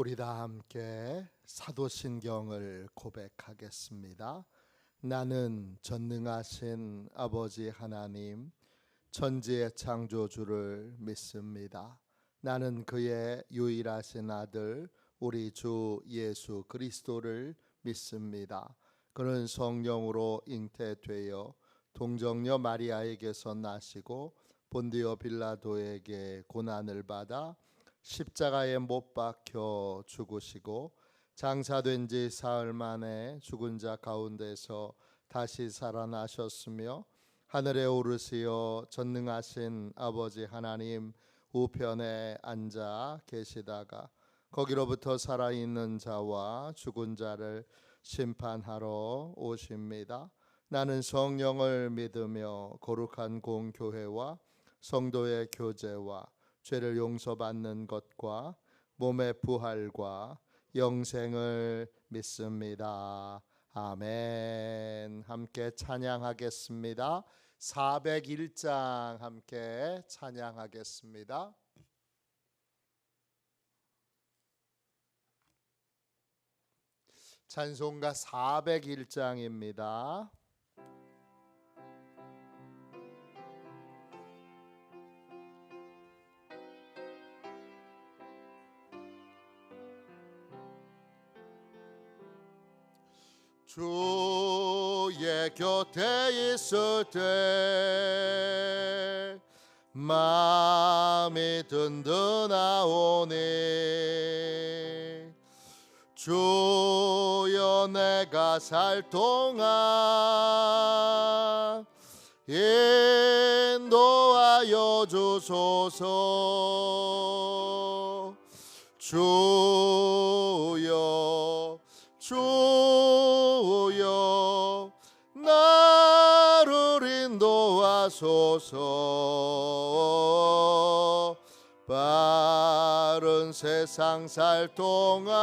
우리 다 함께 사도신경을 고백하겠습니다. 나는 전능하신 아버지 하나님, 천지의 창조주를 믿습니다. 나는 그의 유일하신 아들 우리 주 예수 그리스도를 믿습니다. 그는 성령으로 잉태되어 동정녀 마리아에게서 나시고 본디오 빌라도에게 고난을 받아 십자가에 못 박혀 죽으시고 장사된 지 사흘 만에 죽은 자 가운데서 다시 살아나셨으며 하늘에 오르시어 전능하신 아버지 하나님 우편에 앉아 계시다가 거기로부터 살아있는 자와 죽은 자를 심판하러 오십니다. 나는 성령을 믿으며 거룩한 공교회와 성도의 교제와 죄를 용서받는 것과 몸의 부활과 영생을 믿습니다. 아멘. 함께 찬양하겠습니다. 401장 함께 찬양하겠습니다. 찬송가 401장입니다. 주의 곁에 있을 때 마음이 든든하오니 주여 내가 살 동안 인도하여 주소서. 주여 주여 나를 인도하소서. 바른 세상 살 동안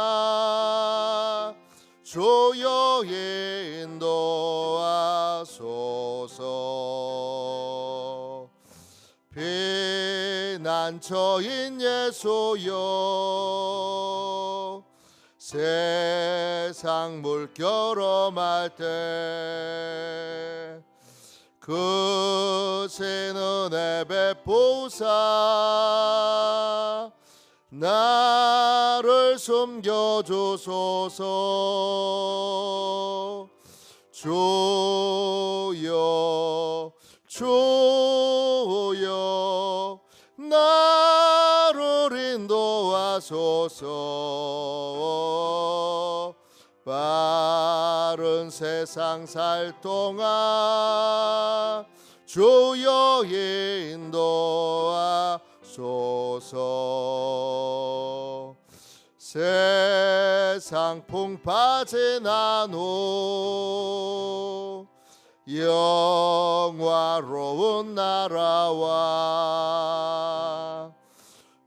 주여 인도하소서. 피난처인 예수여 세상 물결 험할 때 크신 은혜 베푸사 나를 숨겨주소서. 주여 주여 나를 인도하소서. 바른 세상 살 동안 주여 인도하소서. 세상 풍파진 않고 영화로운 나라와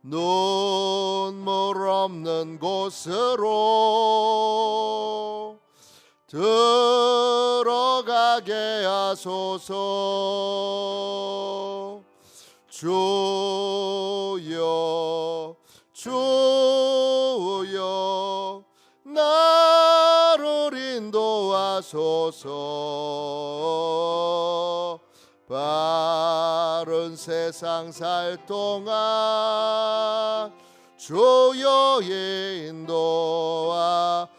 눈물 없는 곳으로 들어가게 하소서. 주여 주여 나를 인도하소서. 바른 세상 살 동안 주여 인도하소서.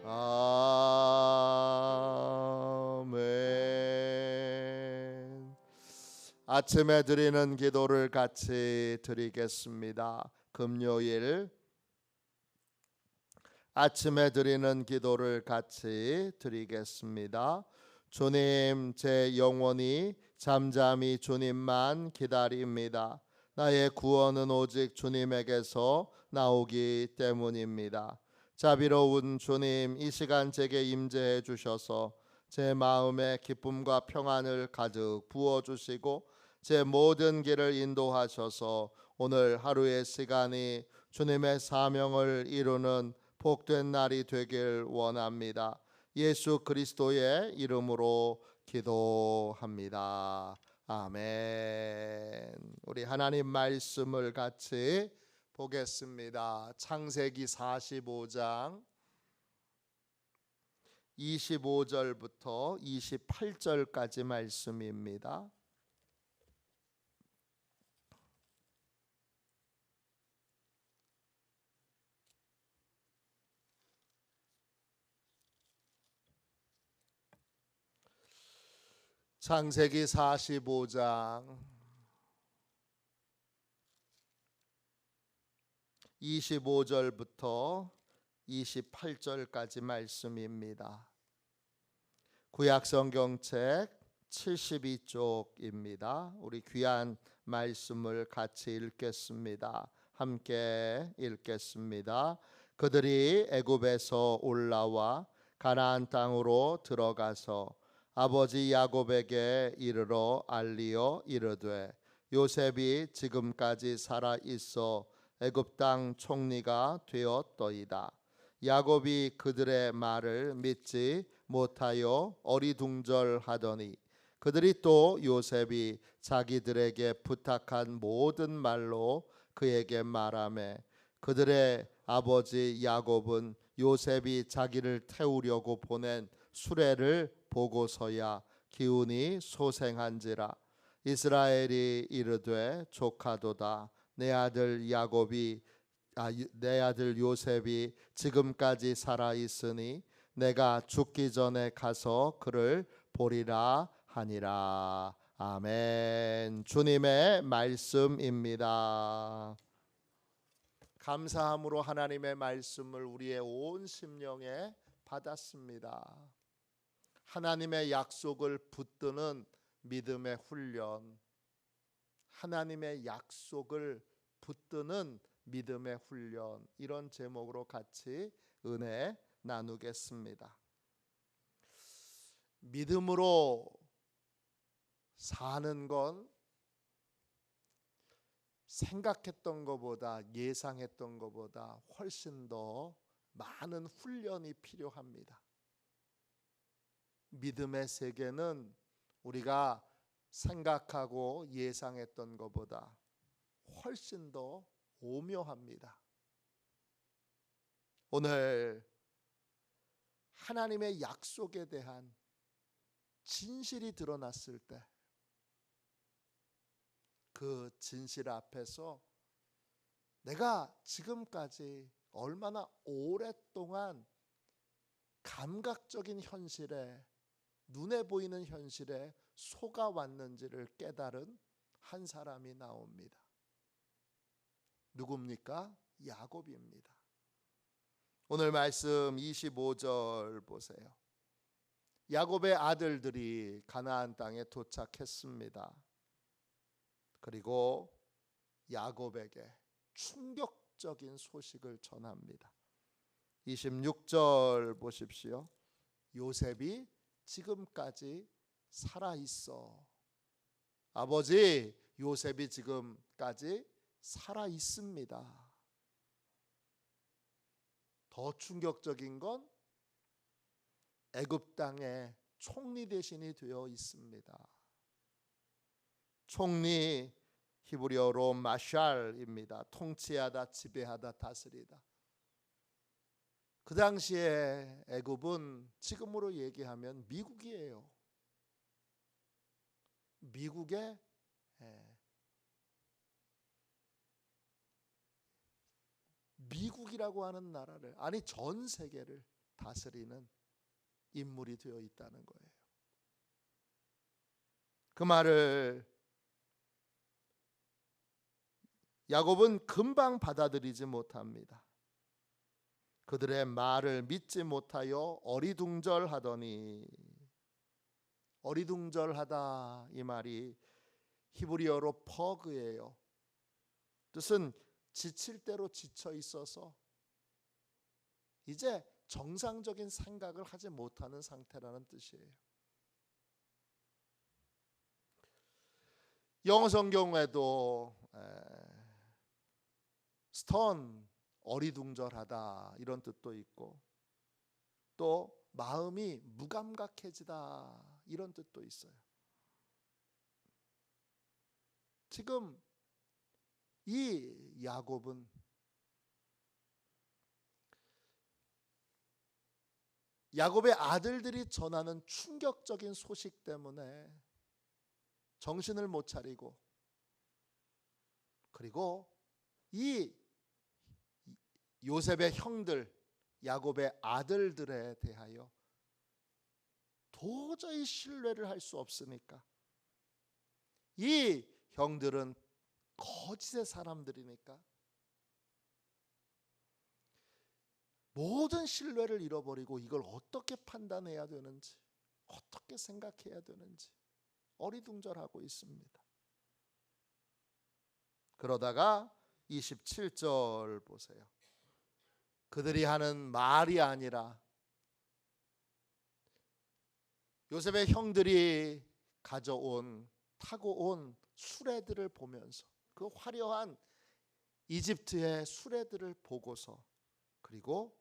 아멘. 아침에 드리는 기도를 같이 드리겠습니다. 금요일 아침에 드리는 기도를 같이 드리겠습니다. 주님, 제 영혼이 잠잠히 주님만 기다립니다. 나의 구원은 오직 주님에게서 나오기 때문입니다. 자비로운 주님, 이 시간 제게 임재해 주셔서 제 마음에 기쁨과 평안을 가득 부어주시고 제 모든 길을 인도하셔서 오늘 하루의 시간이 주님의 사명을 이루는 복된 날이 되길 원합니다. 예수 그리스도의 이름으로 기도합니다. 아멘. 우리 하나님 말씀을 같이 보겠습니다. 창세기 45장 25절부터 28절까지 말씀입니다. 창세기 45장 25절부터 28절까지 말씀입니다. 구약성경책 72쪽입니다. 우리 귀한 말씀을 같이 읽겠습니다. 함께 읽겠습니다. 그들이 애굽에서 올라와 가나안 땅으로 들어가서 아버지 야곱에게 이르러 알리어 이르되 요셉이 지금까지 살아 있어 애굽 땅 총리가 되었더이다. 야곱이 그들의 말을 믿지 못하여 어리둥절하더니 그들이 또 요셉이 자기들에게 부탁한 모든 말로 그에게 말하매 그들의 아버지 야곱은 요셉이 자기를 태우려고 보낸 수레를 보고서야 기운이 소생한지라. 이스라엘이 이르되 조카도다. 내 아들 요셉이 지금까지 살아 있으니 내가 죽기 전에 가서 그를 보리라 하니라. 아멘. 주님의 말씀입니다. 감사함으로 하나님의 말씀을 우리의 온 심령에 받았습니다. 하나님의 약속을 붙드는 믿음의 훈련, 하나님의 약속을 붙드는 믿음의 훈련, 이런 제목으로 같이 은혜 나누겠습니다. 믿음으로 사는 건 생각했던 것보다, 예상했던 것보다 훨씬 더 많은 훈련이 필요합니다. 믿음의 세계는 우리가 생각하고 예상했던 것보다 훨씬 더 오묘합니다. 오늘 하나님의 약속에 대한 진실이 드러났을 때 그 진실 앞에서 내가 지금까지 얼마나 오랫동안 감각적인 현실에, 눈에 보이는 현실에 속아왔는지를 깨달은 한 사람이 나옵니다. 누굽니까? 야곱입니다. 오늘 말씀 25절 보세요. 야곱의 아들들이 가나안 땅에 도착했습니다. 그리고 야곱에게 충격적인 소식을 전합니다. 26절 보십시오. 요셉이 지금까지 살아 있어. 아버지, 요셉이 지금까지 살아 있습니다. 더 충격적인 건 애굽 땅의 총리 대신이 되어 있습니다. 총리 히브리어로 마샬입니다. 통치하다, 지배하다, 다스리다. 그 당시에 애굽은 지금으로 얘기하면 미국이에요. 미국의 미국이라고 하는 나라를, 아니 전 세계를 다스리는 인물이 되어 있다는 거예요. 그 말을 야곱은 금방 받아들이지 못합니다. 그들의 말을 믿지 못하여 어리둥절하더니, 어리둥절하다 이 말이 히브리어로 퍼그예요. 뜻은 지칠 대로 지쳐 있어서 이제 정상적인 생각을 하지 못하는 상태라는 뜻이에요. 영어 성경에도 스턴, 어리둥절하다 이런 뜻도 있고, 또 마음이 무감각해지다 이런 뜻도 있어요. 지금 이 야곱은 야곱의 아들들이 전하는 충격적인 소식 때문에 정신을 못 차리고, 그리고 이 요셉의 형들, 야곱의 아들들에 대하여 도저히 신뢰를 할 수 없으니까, 이 형들은 거짓의 사람들이니까 모든 신뢰를 잃어버리고 이걸 어떻게 판단해야 되는지, 어떻게 생각해야 되는지 어리둥절하고 있습니다. 그러다가 27절 보세요. 그들이 하는 말이 아니라 요셉의 형들이 타고 온 수레들을 보면서, 그 화려한 이집트의 수레들을 보고서, 그리고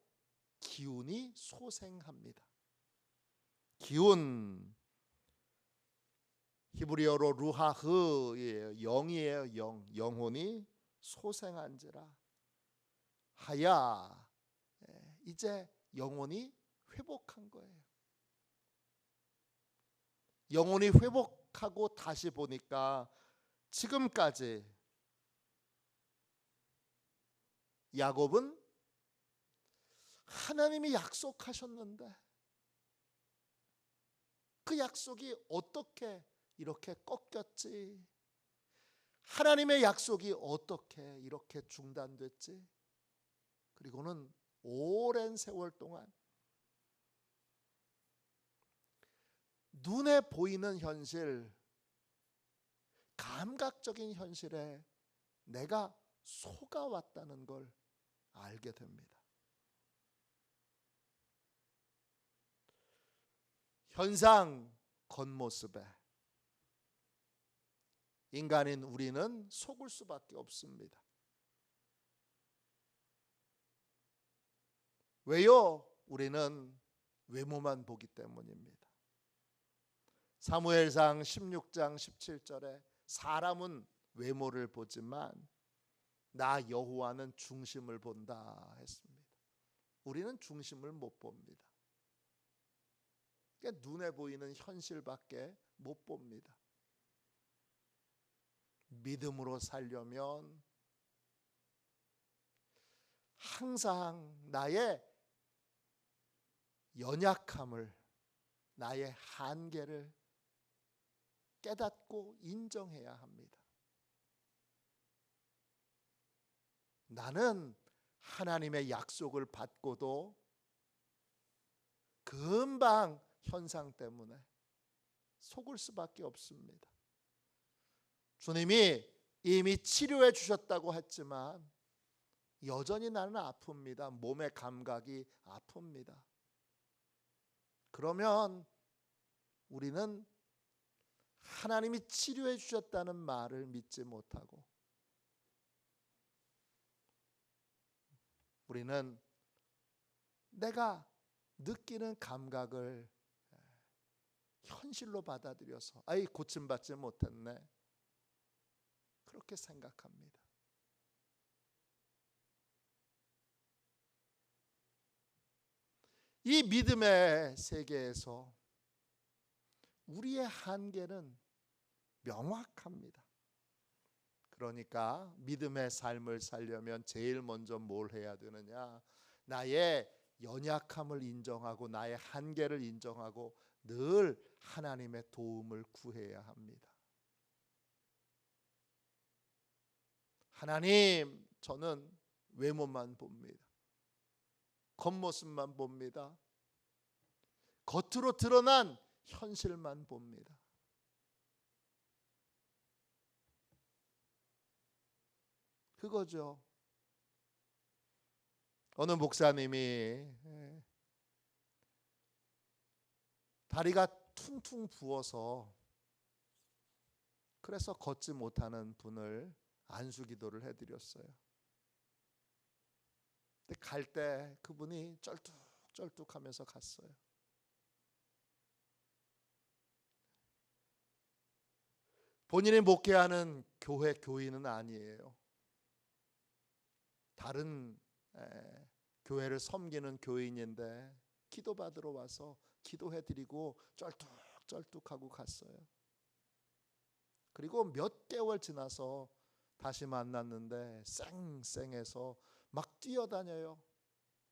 기운이 소생합니다. 기운, 히브리어로 루하흐예요. 영이에요. 영혼이 소생한지라 하야. 이제 영혼이 회복한 거예요. 영혼이 회복하고 다시 보니까 지금까지 야곱은 하나님이 약속하셨는데 그 약속이 어떻게 이렇게 꺾였지? 하나님의 약속이 어떻게 이렇게 중단됐지? 그리고는 오랜 세월 동안 눈에 보이는 현실, 감각적인 현실에 내가 속아왔다는 걸 알게 됩니다. 현상, 겉모습에 인간인 우리는 속을 수밖에 없습니다. 왜요? 우리는 외모만 보기 때문입니다. 사무엘상 16장 17절에 사람은 외모를 보지만 나 여호와는 중심을 본다 했습니다. 우리는 중심을 못 봅니다. 그러니까 눈에 보이는 현실밖에 못 봅니다. 믿음으로 살려면 항상 나의 연약함을, 나의 한계를 깨닫고 인정해야 합니다. 나는 하나님의 약속을 받고도 금방 현상 때문에 속을 수밖에 없습니다. 주님이 이미 치료해 주셨다고 했지만 여전히 나는 아픕니다. 몸의 감각이 아픕니다. 그러면 우리는 하나님이 치료해 주셨다는 말을 믿지 못하고 우리는 내가 느끼는 감각을 현실로 받아들여서 아이 고침받지 못했네, 그렇게 생각합니다. 이 믿음의 세계에서 우리의 한계는 명확합니다. 그러니까 믿음의 삶을 살려면 제일 먼저 뭘 해야 되느냐? 나의 연약함을 인정하고 나의 한계를 인정하고 늘 하나님의 도움을 구해야 합니다. 하나님, 저는 외모만 봅니다. 겉모습만 봅니다. 겉으로 드러난 현실만 봅니다. 그거죠. 어느 목사님이 다리가 퉁퉁 부어서 그래서 걷지 못하는 분을 안수기도를 해드렸어요. 근데 갈 때 그분이 쩔뚝쩔뚝하면서 갔어요. 본인이 목회하는 교회 교인은 아니에요. 다른 교회를 섬기는 교인인데 기도받으러 와서 기도해드리고 쩔뚝쩔뚝하고 갔어요. 그리고 몇 개월 지나서 다시 만났는데 쌩쌩해서 막 뛰어다녀요.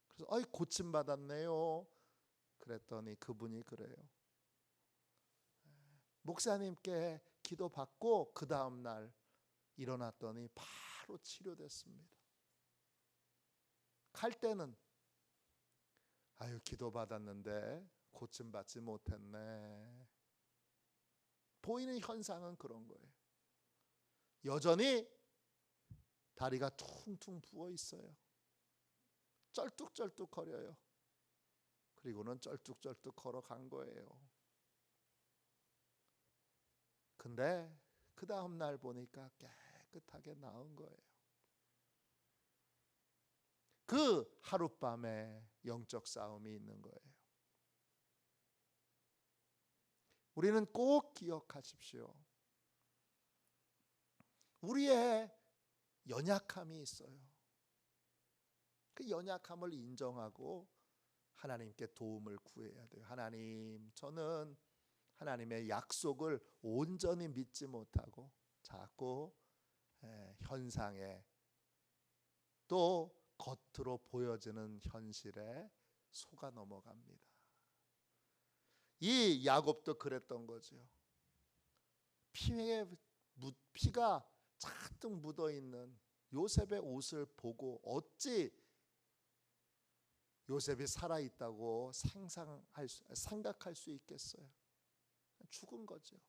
그래서 고침받았네요. 그랬더니 그분이 그래요. 목사님께 기도받고 그 다음날 일어났더니 바로 치료됐습니다. 갈 때는 기도받았는데 고침받지 못했네. 보이는 현상은 그런 거예요. 여전히 다리가 퉁퉁 부어 있어요. 쩔뚝쩔뚝 거려요. 그리고는 쩔뚝쩔뚝 걸어간 거예요. 근데 그 다음 날 보니까 깨끗하게 나은 거예요. 그 하룻밤에 영적 싸움이 있는 거예요. 우리는 꼭 기억하십시오. 우리의 연약함이 있어요. 그 연약함을 인정하고 하나님께 도움을 구해야 돼요. 하나님, 저는 하나님의 약속을 온전히 믿지 못하고 자꾸 현상에 또 겉으로 보여지는 현실에 속아 넘어갑니다. 이 야곱도 그랬던 거죠. 피가 잔뜩 묻어있는 요셉의 옷을 보고 어찌 요셉이 살아있다고 생각할 수 있겠어요? 죽은 거죠.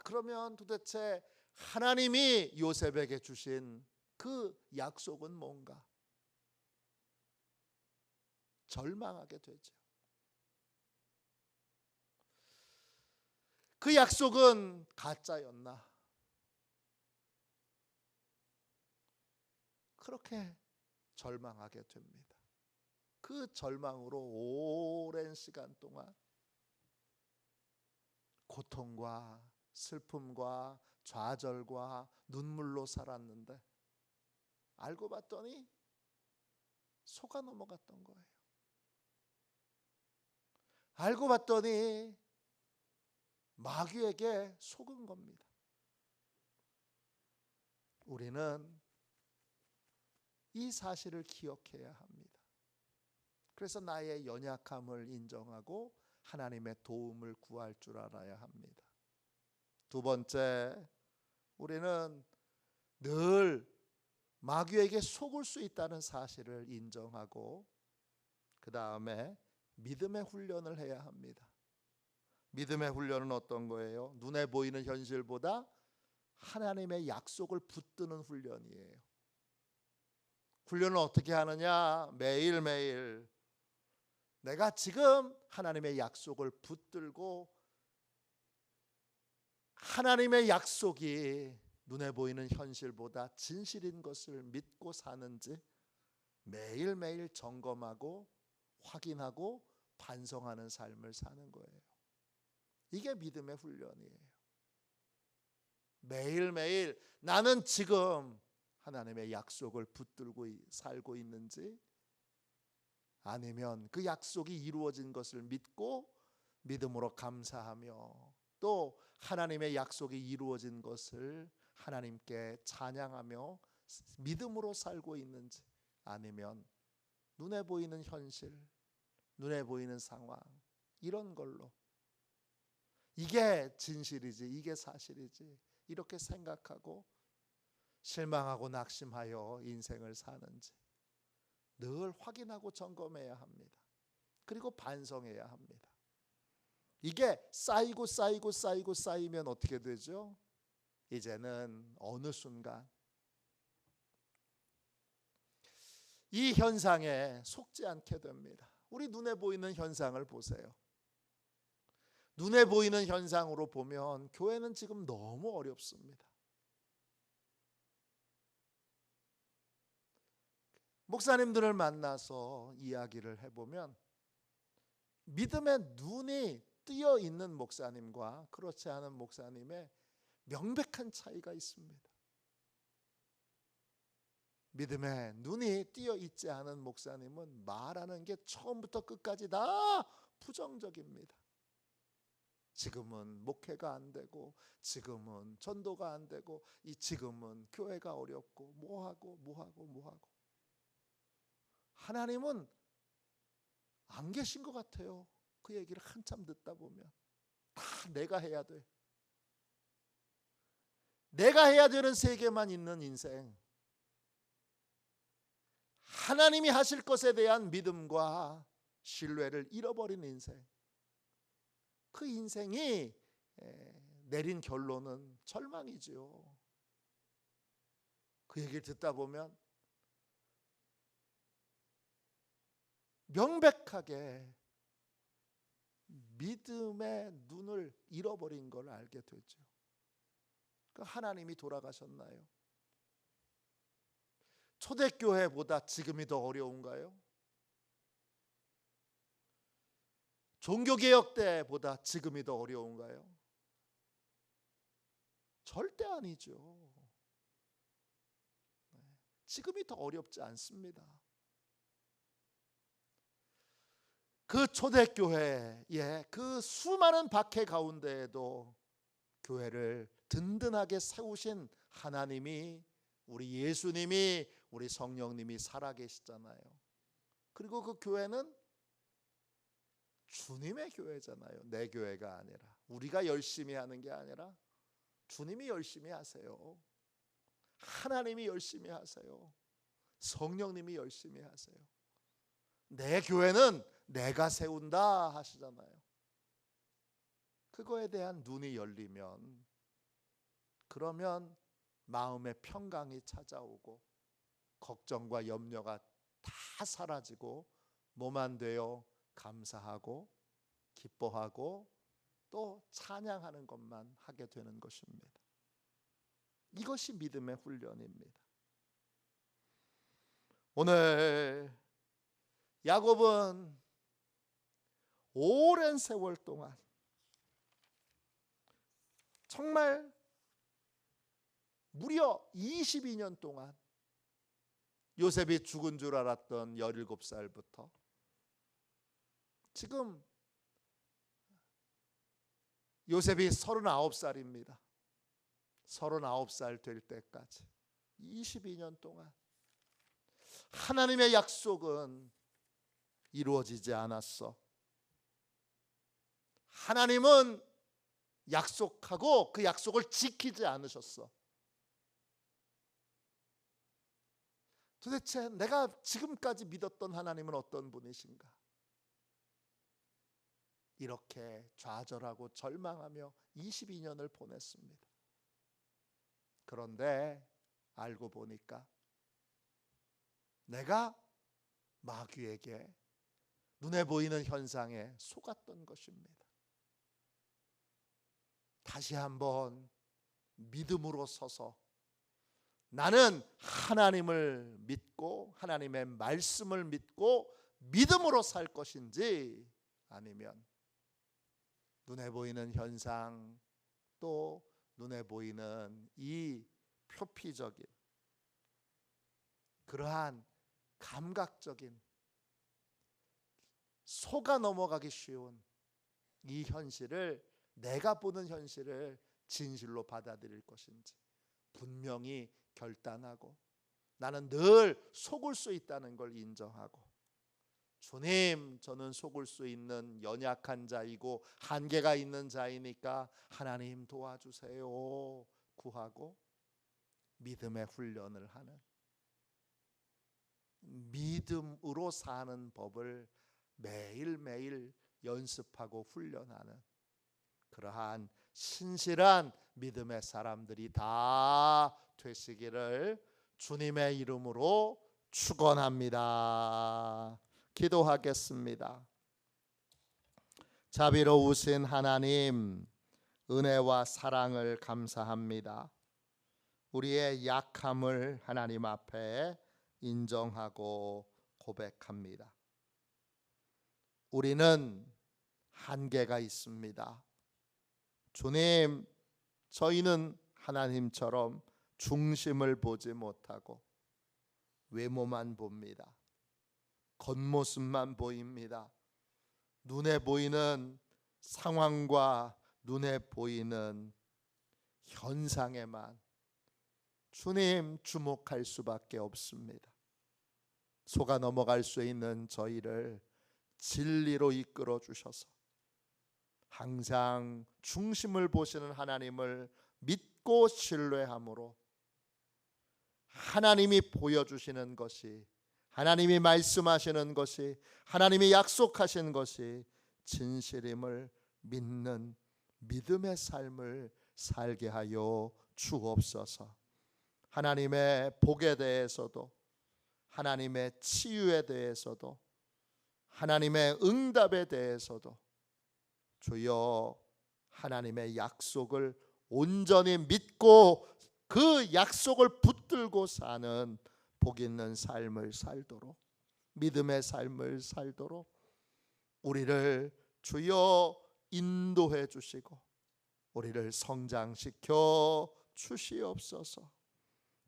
그러면 도대체 하나님이 요셉에게 주신 그 약속은 뭔가? 절망하게 되죠. 그 약속은 가짜였나? 그렇게 절망하게 됩니다. 그 절망으로 오랜 시간 동안 고통과 슬픔과 좌절과 눈물로 살았는데 알고 봤더니 속아 넘어갔던 거예요. 알고 봤더니 마귀에게 속은 겁니다. 우리는 이 사실을 기억해야 합니다. 그래서 나의 연약함을 인정하고 하나님의 도움을 구할 줄 알아야 합니다. 두 번째, 우리는 늘 마귀에게 속을 수 있다는 사실을 인정하고 그 다음에 믿음의 훈련을 해야 합니다. 믿음의 훈련은 어떤 거예요? 눈에 보이는 현실보다 하나님의 약속을 붙드는 훈련이에요. 훈련을 어떻게 하느냐? 매일매일 내가 지금 하나님의 약속을 붙들고 하나님의 약속이 눈에 보이는 현실보다 진실인 것을 믿고 사는지 매일매일 점검하고 확인하고 반성하는 삶을 사는 거예요. 이게 믿음의 훈련이에요. 매일매일 나는 지금 하나님의 약속을 붙들고 살고 있는지, 아니면 그 약속이 이루어진 것을 믿고 믿음으로 감사하며 또 하나님의 약속이 이루어진 것을 하나님께 찬양하며 믿음으로 살고 있는지, 아니면 눈에 보이는 현실, 눈에 보이는 상황, 이런 걸로 이게 진실이지, 이게 사실이지 이렇게 생각하고 실망하고 낙심하여 인생을 사는지 늘 확인하고 점검해야 합니다. 그리고 반성해야 합니다. 이게 쌓이고 쌓이면 어떻게 되죠? 이제는 어느 순간 이 현상에 속지 않게 됩니다. 우리 눈에 보이는 현상을 보세요. 눈에 보이는 현상으로 보면 교회는 지금 너무 어렵습니다. 목사님들을 만나서 이야기를 해보면 믿음의 눈이 뛰어 있는 목사님과 그렇지 않은 목사님의 명백한 차이가 있습니다. 믿음에 눈이 띄어 있지 않은 목사님은 말하는 게 처음부터 끝까지 다 부정적입니다. 지금은 목회가 안 되고, 지금은 전도가 안 되고, 지금은 교회가 어렵고, 뭐하고. 하나님은 안 계신 것 같아요. 그 얘기를 한참 듣다 보면 다 내가 해야 돼. 내가 해야 되는 세계만 있는 인생, 하나님이 하실 것에 대한 믿음과 신뢰를 잃어버린 인생, 그 인생이 내린 결론은 절망이지요. 그 얘기를 듣다 보면 명백하게 믿음의 눈을 잃어버린 걸 알게 되죠. 하나님이 돌아가셨나요? 초대교회보다 지금이 더 어려운가요? 종교개혁 때보다 지금이 더 어려운가요? 절대 아니죠. 지금이 더 어렵지 않습니다. 그 초대교회의 그 수많은 박해 가운데에도 교회를 든든하게 세우신 하나님이, 우리 예수님이, 우리 성령님이 살아계시잖아요. 그리고 그 교회는 주님의 교회잖아요. 내 교회가 아니라, 우리가 열심히 하는 게 아니라 주님이 열심히 하세요. 하나님이 열심히 하세요. 성령님이 열심히 하세요. 내 교회는 내가 세운다 하시잖아요. 그거에 대한 눈이 열리면, 그러면 마음의 평강이 찾아오고 걱정과 염려가 다 사라지고 뭐만 되어 감사하고 기뻐하고 또 찬양하는 것만 하게 되는 것입니다. 이것이 믿음의 훈련입니다. 오늘 야곱은 오랜 세월 동안, 정말 무려 22년 동안, 요셉이 죽은 줄 알았던 17살부터 지금 요셉이 39살입니다. 39살 될 때까지 22년 동안 하나님의 약속은 이루어지지 않았어. 하나님은 약속하고 그 약속을 지키지 않으셨어. 도대체 내가 지금까지 믿었던 하나님은 어떤 분이신가? 이렇게 좌절하고 절망하며 22년을 보냈습니다. 그런데 알고 보니까 내가 마귀에게, 눈에 보이는 현상에 속았던 것입니다. 다시 한번 믿음으로 서서 나는 하나님을 믿고 하나님의 말씀을 믿고 믿음으로 살 것인지, 아니면 눈에 보이는 현상, 또 눈에 보이는 이 표피적인 그러한 감각적인, 속아 넘어가기 쉬운 이 현실을, 내가 보는 현실을 진실로 받아들일 것인지 분명히 결단하고, 나는 늘 속을 수 있다는 걸 인정하고, 주님, 저는 속을 수 있는 연약한 자이고 한계가 있는 자이니까 하나님 도와주세요 구하고 믿음의 훈련을 하는, 믿음으로 사는 법을 매일매일 연습하고 훈련하는 그러한 신실한 믿음의 사람들이 다 되시기를 주님의 이름으로 축원합니다. 기도하겠습니다. 자비로우신 하나님, 은혜와 사랑을 감사합니다. 우리의 약함을 하나님 앞에 인정하고 고백합니다. 우리는 한계가 있습니다. 주님, 저희는 하나님처럼 중심을 보지 못하고 외모만 봅니다. 겉모습만 보입니다. 눈에 보이는 상황과 눈에 보이는 현상에만 주님 주목할 수밖에 없습니다. 속아 넘어갈 수 있는 저희를 진리로 이끌어 주셔서 항상 중심을 보시는 하나님을 믿고 신뢰함으로 하나님이 보여주시는 것이, 하나님이 말씀하시는 것이, 하나님이 약속하신 것이 진실임을 믿는 믿음의 삶을 살게 하여 주옵소서. 하나님의 복에 대해서도, 하나님의 치유에 대해서도, 하나님의 응답에 대해서도 주여 하나님의 약속을 온전히 믿고 그 약속을 붙들고 사는 복 있는 삶을 살도록, 믿음의 삶을 살도록 우리를 주여 인도해 주시고 우리를 성장시켜 주시옵소서.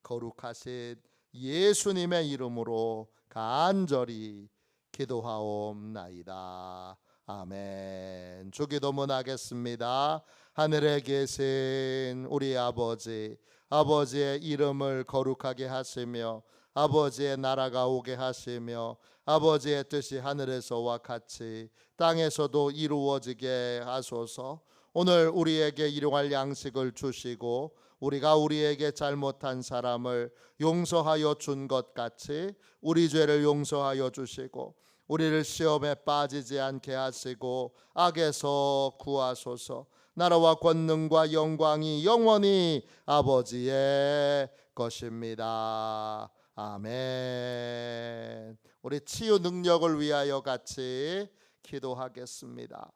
거룩하신 예수님의 이름으로 간절히 기도하옵나이다. 아멘. 주기도문 하겠습니다. 하늘에 계신 우리 아버지, 아버지의 이름을 거룩하게 하시며 아버지의 나라가 오게 하시며 아버지의 뜻이 하늘에서와 같이 땅에서도 이루어지게 하소서. 오늘 우리에게 일용할 양식을 주시고 우리가 우리에게 잘못한 사람을 용서하여 준 것 같이 우리 죄를 용서하여 주시고 우리를 시험에 빠지지 않게 하시고 악에서 구하소서. 나라와 권능과 영광이 영원히 아버지의 것입니다. 아멘. 우리 치유 능력을 위하여 같이 기도하겠습니다.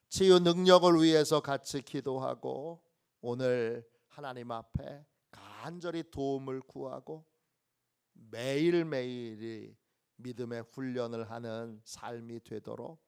치유 능력을 위해서 같이 기도하고 오늘 하나님 앞에 간절히 도움을 구하고 매일매일이 믿음의 훈련을 하는 삶이 되도록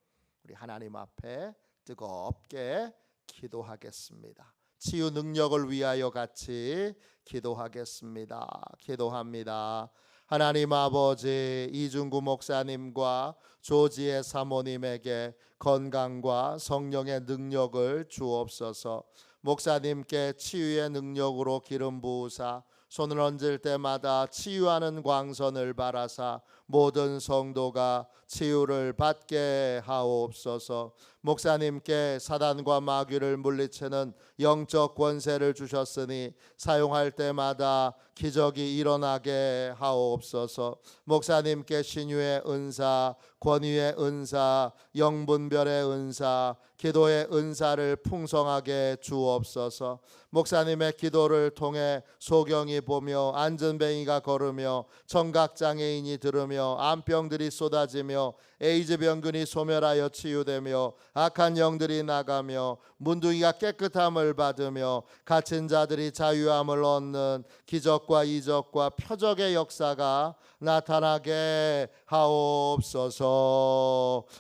우리 하나님 앞에 뜨겁게 기도하겠습니다. 치유 능력을 위하여 같이 기도하겠습니다. 기도합니다. 하나님 아버지, 이중구 목사님과 조지의 사모님에게 건강과 성령의 능력을 주옵소서. 목사님께 치유의 능력으로 기름 부으사 손을 얹을 때마다 치유하는 광선을 바라사 모든 성도가 치유를 받게 하옵소서. 목사님께 사단과 마귀를 물리치는 영적 권세를 주셨으니 사용할 때마다 기적이 일어나게 하옵소서. 목사님께 신유의 은사, 권위의 은사, 영분별의 은사, 기도의 은사를 풍성하게 주옵소서. 목사님의 기도를 통해 소경이 보며 안전뱅이가 걸으며 청각장애인이 들으며 암병들이 쏟아지며 에이즈 병균이 소멸하여 치유되며 악한 영들이 나가며 문둥이가 깨끗함을 받으며 갇힌 자들이 자유함을 얻는 기적과 이적과 표적의 역사가 나타나게 하옵소서.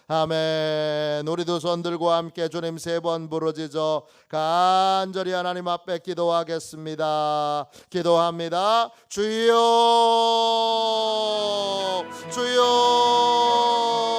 아멘. 우리도 손 들고 함께 주님 3번 부르짖어 간절히 하나님 앞에 기도하겠습니다. 기도합니다. 주여, 주여.